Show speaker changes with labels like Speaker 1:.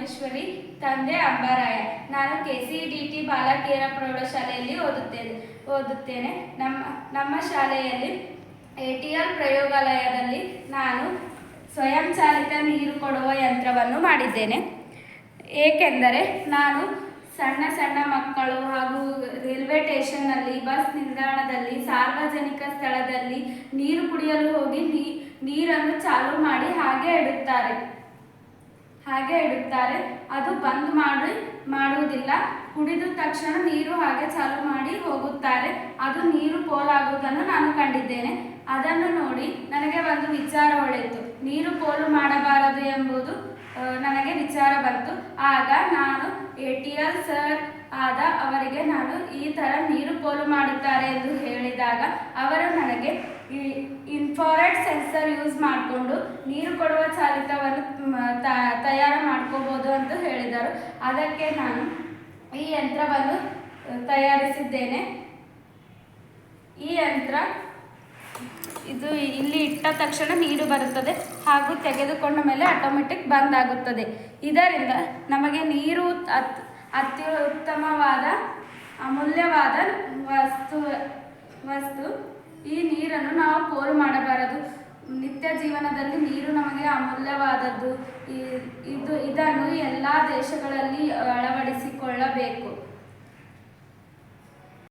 Speaker 1: ಭುವನೇಶ್ವರಿ, ತಂದೆ ಅಂಬಾರಾಯ. ನಾನು KCDT ಬಾಲಕಿಯರ ಪ್ರೌಢಶಾಲೆಯಲ್ಲಿ ಓದುತ್ತೇನೆ. ನಮ್ಮ ಶಾಲೆಯಲ್ಲಿ ATL ಪ್ರಯೋಗಾಲಯದಲ್ಲಿ ನಾನು ಸ್ವಯಂಚಾಲಿತ ನೀರು ಕೊಡುವ ಯಂತ್ರವನ್ನು ಮಾಡಿದ್ದೇನೆ. ಏಕೆಂದರೆ ನಾನು ಸಣ್ಣ ಮಕ್ಕಳು ಹಾಗೂ ರೈಲ್ವೆ ಸ್ಟೇಷನ್ನಲ್ಲಿ, ಬಸ್ ನಿಲ್ದಾಣದಲ್ಲಿ, ಸಾರ್ವಜನಿಕ ಸ್ಥಳದಲ್ಲಿ ನೀರು ಕುಡಿಯಲು ಹೋಗಿ ನೀರನ್ನು ಚಾಲು ಮಾಡಿ ಹಾಗೆ ಇಡುತ್ತಾರೆ. ಅದು ಬಂದ್ ಮಾಡುವುದಿಲ್ಲ. ಕುಡಿದ ತಕ್ಷಣ ನೀರು ಹಾಗೆ ಚಾಲು ಮಾಡಿ ಹೋಗುತ್ತಾರೆ. ಅದು ನೀರು ಪೋಲಾಗುವುದನ್ನು ನಾನು ಕಂಡಿದ್ದೇನೆ. ಅದನ್ನು ನೋಡಿ ನನಗೆ ಒಂದು ವಿಚಾರ ಹೊಳೆಯಿತು. ನೀರು ಪೋಲು ಮಾಡಬಾರದು ಎಂಬುದು ನನಗೆ ವಿಚಾರ ಬಂತು. ಆಗ ನಾನು ATL ಸರ್ ಆದ ಅವರಿಗೆ ನಾನು ಈ ಥರ ನೀರು ಪೋಲು ಮಾಡುತ್ತಾರೆ ಎಂದು ಹೇಳಿದಾಗ ಅವರು ನನಗೆ ಇನ್ಫ್ರಾರೆಡ್ ಸೆನ್ಸರ್ ಯೂಸ್ ಮಾಡಿಕೊಂಡು ನೀರು ಕೊಡುವ ಚಾಲಿತವನ್ನು ತಯಾರು ಮಾಡ್ಕೋಬೋದು ಅಂತ ಹೇಳಿದರು. ಅದಕ್ಕೆ ನಾನು ಈ ಯಂತ್ರವನ್ನು ತಯಾರಿಸಿದ್ದೇನೆ. ಈ ಯಂತ್ರ ಇದು ಇಲ್ಲಿ ಇಟ್ಟ ತಕ್ಷಣ ನೀರು ಬರುತ್ತದೆ ಹಾಗೂ ತೆಗೆದುಕೊಂಡ ಮೇಲೆ ಆಟೋಮೆಟಿಕ್ ಬಂದ್ ಆಗುತ್ತದೆ. ಇದರಿಂದ ನಮಗೆ ನೀರು ಅತ್ಯುತ್ತಮವಾದ ಅಮೂಲ್ಯವಾದ ವಸ್ತು. ಈ ನೀರನ್ನು ನಾವು ಪೋಲು ಮಾಡಬಾರದು. ನಿತ್ಯ ಜೀವನದಲ್ಲಿ ನೀರು ನಮಗೆ ಅಮೂಲ್ಯವಾದದ್ದು. ಇದನ್ನು ಎಲ್ಲ ದೇಶಗಳಲ್ಲಿ ಅಳವಡಿಸಿಕೊಳ್ಳಬೇಕು.